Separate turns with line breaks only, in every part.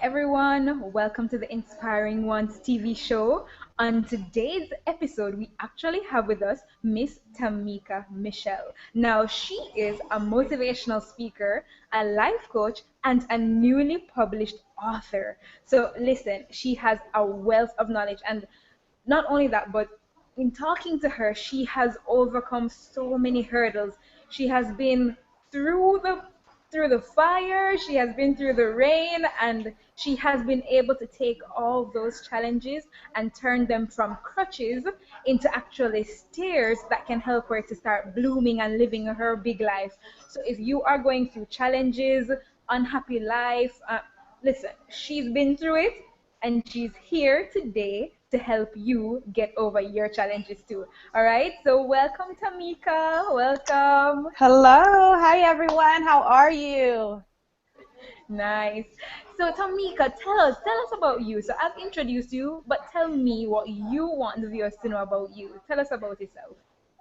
everyone. Welcome to the Inspiring Ones TV show. On today's episode, we actually have with us Miss Tamika Michelle. Now, she is a motivational speaker, a life coach, and a newly published author. So, listen, she has a wealth of knowledge, and not only that, but in talking to her, she has overcome so many hurdles. She has been through the fire, she has been through the rain, and she has been able to take all those challenges and turn them from crutches into actually stairs that can help her to start blooming and living her big life. So if you are going through challenges, unhappy life, listen, she's been through it and she's here today to help you get over your challenges too. All right, so welcome, Tamika. Welcome.
Hello, hi everyone. How are you?
Nice. So, Tamika, tell us about you. So, I've introduced you, but tell me what you want the viewers to know about you. Tell us about yourself.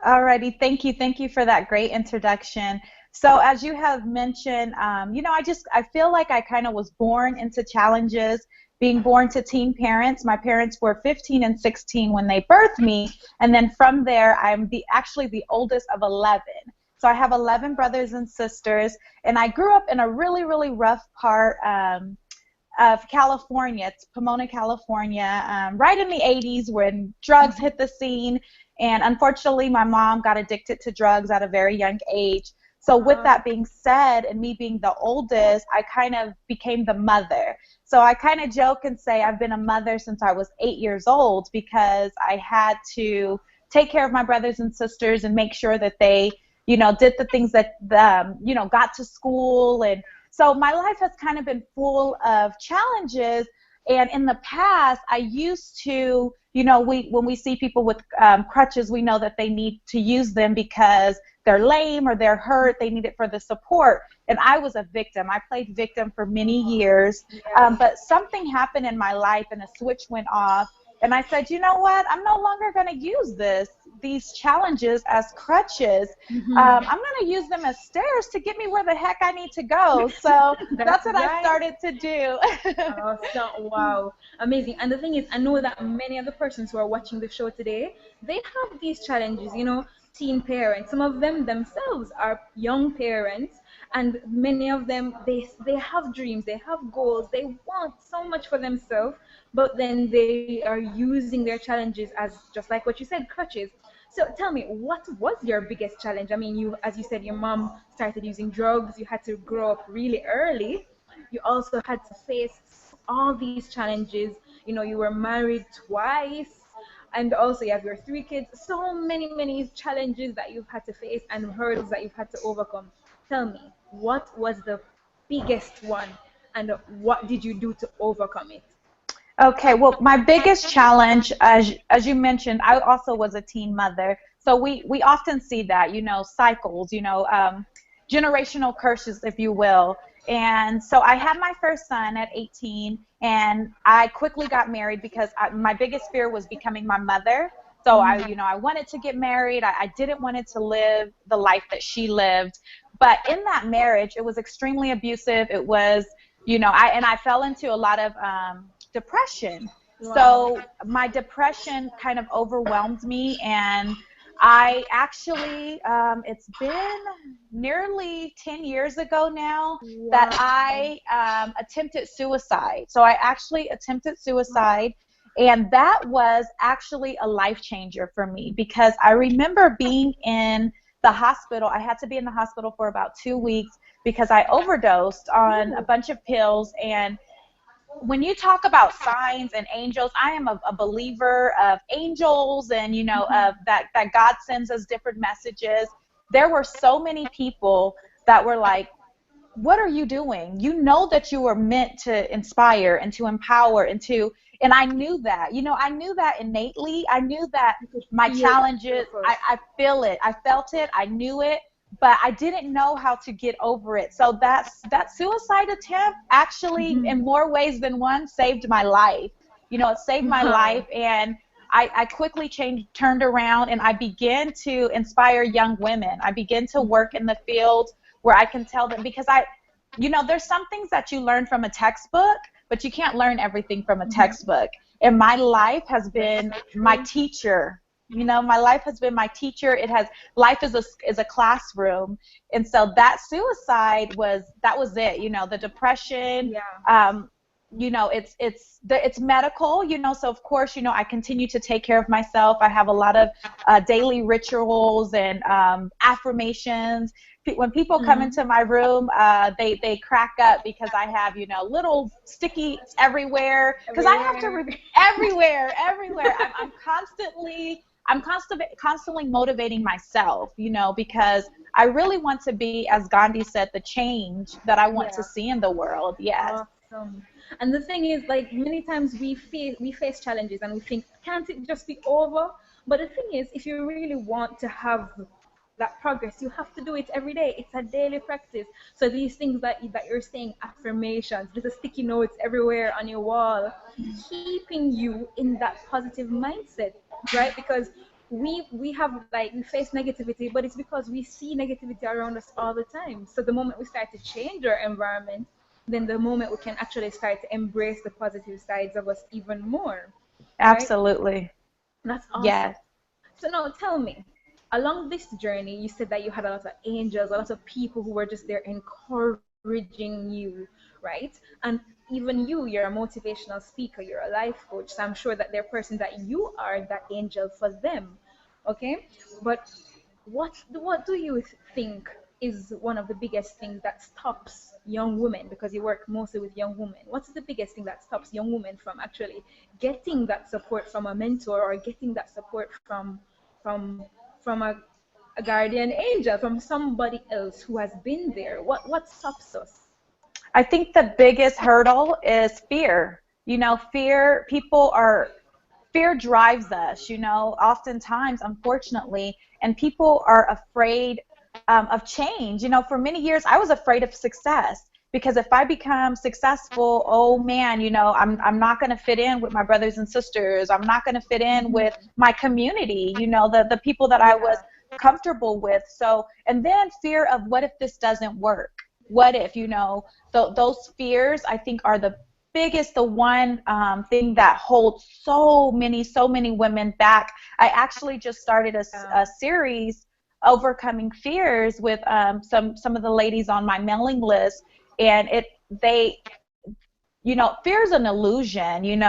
Alrighty, thank you for that great introduction. So, as you have mentioned, I feel like I kind of was born into challenges. Being born to teen parents, my parents were 15 and 16 when they birthed me, and then from there, I'm actually the oldest of 11. So I have 11 brothers and sisters, and I grew up in a really, really rough part of California. It's Pomona, California, right in the 80s when drugs hit the scene. And unfortunately, my mom got addicted to drugs at a very young age. So with that being said, and me being the oldest, I kind of became the mother. So I kind of joke and say I've been a mother since I was 8 years old because I had to take care of my brothers and sisters and make sure that they did the things that, got to school. And so my life has kind of been full of challenges. And in the past, I used to, when we see people with crutches, we know that they need to use them because they're lame or they're hurt. They need it for the support. And I was a victim. I played victim for many years. But something happened in my life and a switch went off. And I said, you know what? I'm no longer going to use these challenges as crutches. I'm going to use them as stairs to get me where the heck I need to go. So that's what I started to do.
Wow, amazing. And the thing is, I know that many of the persons who are watching the show today, they have these challenges, teen parents. Some of them themselves are young parents, and many of them, they have dreams, they have goals, they want so much for themselves, but then they are using their challenges as, just like what you said, crutches. So tell me, what was your biggest challenge? I mean, as you said, your mom started using drugs, you had to grow up really early, you also had to face all these challenges. You were married twice, and also you have your three kids. So many challenges that you've had to face and hurdles that you've had to overcome. Tell me, what was the biggest one, and what did you do to overcome it?
Okay, well, my biggest challenge, as you mentioned, I also was a teen mother. So we often see that, cycles, generational curses, if you will. And so I had my first son at 18, and I quickly got married because my biggest fear was becoming my mother. So I wanted to get married. I didn't want it to live the life that she lived. But in that marriage, it was extremely abusive. It was, I fell into a lot of depression.
Wow.
So my depression kind of overwhelmed me, and I actually, it's been nearly 10 years ago now that I attempted suicide. So I actually attempted suicide, and that was actually a life changer for me because I remember being in the hospital. I had to be in the hospital for about 2 weeks because I overdosed on a bunch of pills. And when you talk about signs and angels, I am a believer of angels and, of that God sends us different messages. There were so many people that were like, what are you doing? You know that you were meant to inspire and to empower and I knew that, I knew that innately. I knew that my challenges, I feel it. I felt it. I knew it. But I didn't know how to get over it. So that suicide attempt actually, in more ways than one, saved my life. It saved my life, and I quickly turned around, and I began to inspire young women. I began to work in the field where I can tell them, because there's some things that you learn from a textbook, but you can't learn everything from a
Mhm.
textbook. And my life has
That's
been
so
my
true.
teacher. You know, my life has been my teacher. It has life is a classroom. And so that suicide was it. You know, the depression,
Yeah.
um, it's medical, so of course, I continue to take care of myself. I have a lot of daily rituals and affirmations. When people come
Mhm.
into my room, they crack up because I have little sticky everywhere, because I have to
Everywhere.
everywhere. I'm constantly motivating myself, because I really want to be, as Gandhi said, the change that I want to
Yeah.
see in the world. Yes.
Awesome. And the thing is, like many times we face challenges and we think, can't it just be over? But the thing is, if you really want to have that progress, you have to do it every day. It's a daily practice. So these things that you're saying, affirmations, little sticky notes everywhere on your wall, keeping you in that positive mindset, right? Because we face negativity, but it's because we see negativity around us all the time. So the moment we start to change our environment, then the moment we can actually start to embrace the positive sides of us even more, right?
Absolutely.
That's awesome.
Yes.
So now tell me, along this journey, you said that you had a lot of angels, a lot of people who were just there encouraging you, right? And even you're a motivational speaker, you're a life coach, so I'm sure that they're person that you are that angel for them, okay? But what do you think is one of the biggest things that stops young women, because you work mostly with young women, what's the biggest thing that stops young women from actually getting that support from a mentor, or getting that support from from a guardian angel, from somebody else who has been there? What stops us?
I think the biggest hurdle is fear. Fear drives us, oftentimes, unfortunately, and people are afraid of change. For many years, I was afraid of success, because if I become successful, oh man, I'm not going to fit in with my brothers and sisters. I'm not going to fit in with
Mhm.
my community, the people that I was
Yeah.
comfortable with. So, and then fear of, what if this doesn't work? What if, those fears, I think, are the biggest, the one thing that holds so many women back. I actually just started a
Yeah.
series, overcoming fears, with some of the ladies on my mailing list, and fear is an illusion,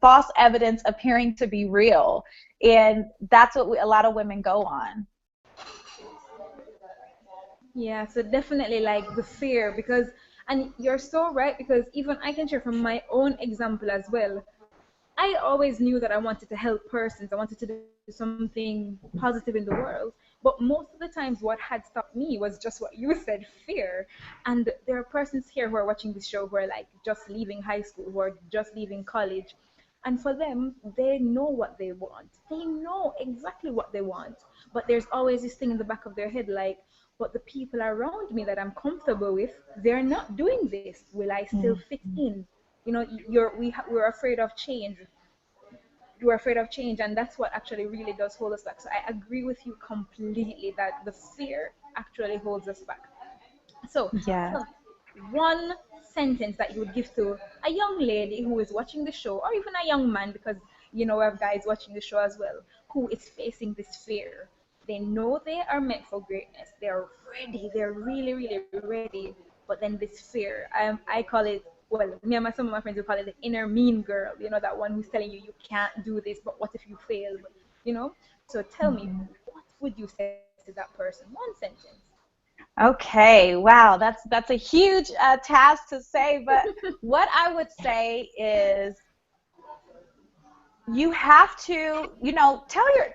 false evidence appearing to be real, and that's what a lot of women go on.
Yeah, so definitely like the fear, because, and you're so right, because even I can share from my own example as well. I always knew that I wanted to help persons. I wanted to do something positive in the world. But most of the times, what had stopped me was just what you said, fear. And there are persons here who are watching this show who are like just leaving high school, who are just leaving college. And for them, they know what they want. They know exactly what they want. But there's always this thing in the back of their head like, but the people around me that I'm comfortable with, they're not doing this. Will I still fit in? You know, we're afraid of change. We're afraid of change, and that's what actually really does hold us back. So I agree with you completely that the fear actually holds us back. So
Yes.
tell me one sentence that you would give to a young lady who is watching the show, or even a young man, because we have guys watching the show as well, who is facing this fear. They know they are meant for greatness. They're ready. They're really, really ready. But then this fear, I call it, well, me and some of my friends will call it the inner mean girl. You know, that one who's telling you can't do this, but what if you fail? But, you know. So tell me, what would you say to that person? One sentence.
Okay, wow, that's a huge task to say, but what I would say is, you have to, tell your,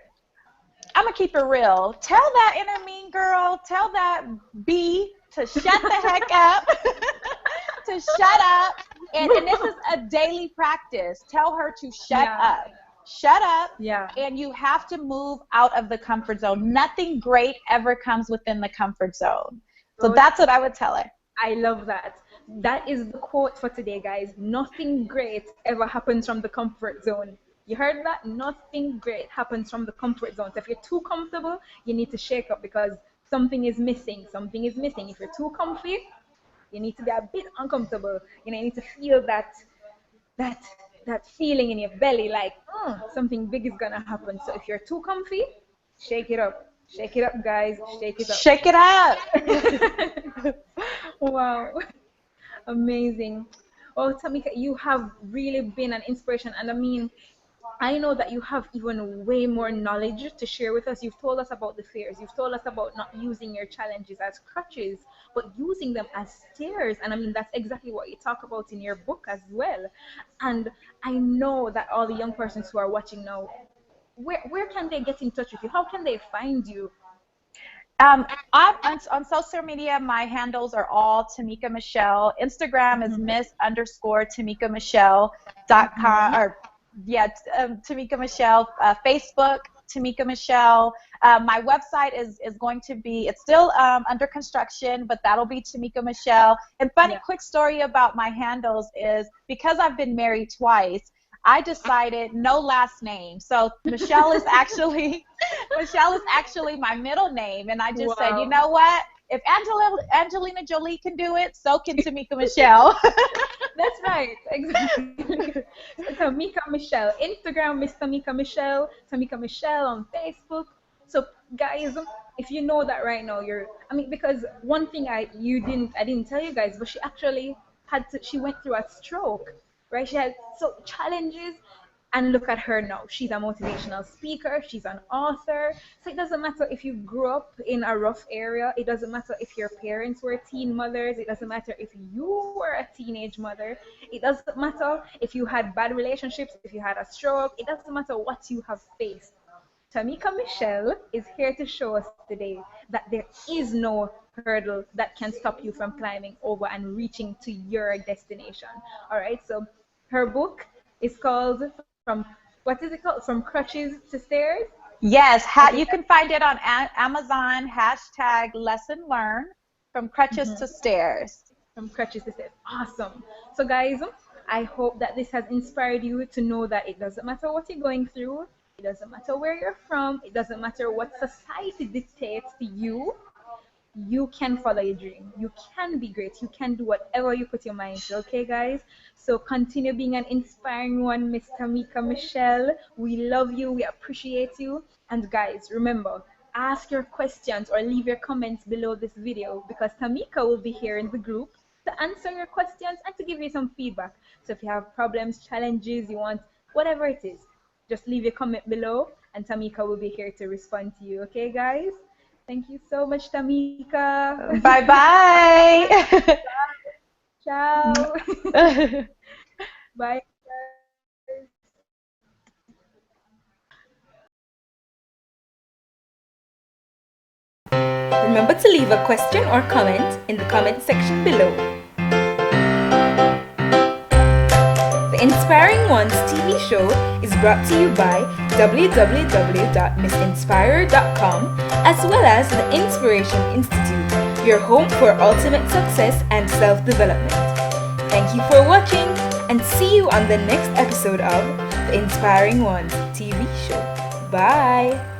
I'm gonna keep it real. Tell that inner mean girl, tell that B to shut the heck up, to shut up. And this is a daily practice. Tell her to shut
Yeah,
up. Shut up.
yeah.
And you have to move out of the comfort zone. Nothing great ever comes within the comfort zone. So
So
that's what I would tell her.
I love that. That is the quote for today, guys. Nothing great ever happens from the comfort zone. You heard that? Nothing great happens from the comfort zone. So if you're too comfortable, you need to shake up, because something is missing. Something is missing. If you're too comfy, you need to be a bit uncomfortable. You need to feel that. that that feeling in your belly, like something big is gonna happen. So if you're too comfy, shake it up, guys, shake it up.
Shake it up.
Wow, amazing. Well, Tamika, you have really been an inspiration, and I mean, I know that you have even way more knowledge to share with us. You've told us about the fears. You've told us about not using your challenges as crutches, but using them as stairs. And I mean, that's exactly what you talk about in your book as well. And I know that all the young persons who are watching now, where can they get in touch with you? How can they find you?
On social media, my handles are all Tamika Michelle. Instagram is Miss underscore Tamika Michelle .com, or yeah, Tamika Michelle. Facebook, Tamika Michelle. My website is going to be, it's still under construction, but that'll be Tamika Michelle. And funny
Yeah.
quick story about my handles is because I've been married twice, I decided no last name. So Michelle is actually Michelle is actually my middle name, and I just said, you
Wow.
know what? If Angelina Jolie can do it, so can Tamika Michelle.
That's right, exactly. So Tamika Michelle, Instagram Miss Tamika Michelle on Facebook. So guys, if you know that right now, I mean, because one thing I didn't tell you guys, but she went through a stroke, right? She had so challenges, and look at her now. She's a motivational speaker, she's an author. So it doesn't matter if you grew up in a rough area, it doesn't matter if your parents were teen mothers, it doesn't matter if you were a teenage mother, it doesn't matter if you had bad relationships, if you had a stroke, it doesn't matter what you have faced. Tamika Michelle is here to show us today that there is no hurdle that can stop you from climbing over and reaching to your destination. All right, so her book is called what is it called? From Crutches to Stairs?
Yes,
I think
you can find it on Amazon, hashtag lesson learn, from crutches to stairs.
from Crutches to Stairs. Awesome. So, guys, I hope that this has inspired you to know that it doesn't matter what you're going through, it doesn't matter where you're from, it doesn't matter what society dictates to you. You can follow your dream. You can be great. You can do whatever you put your mind to. Okay, guys? So continue being an inspiring one, Miss Tamika Michelle. We love you. We appreciate you. And guys, remember, ask your questions or leave your comments below this video because Tamika will be here in the group to answer your questions and to give you some feedback. So if you have problems, challenges, you want whatever it is, just leave your comment below and Tamika will be here to respond to you. Okay, guys? Thank you so much, Tamika.
Bye bye.
Ciao. Bye. Remember to leave a question or comment in the comment section below. The Inspiring Ones TV show is brought to you by www.missinspirer.com as well as the Inspiration Institute, your home for ultimate success and self-development. Thank you for watching and see you on the next episode of the Inspiring Ones TV show. Bye!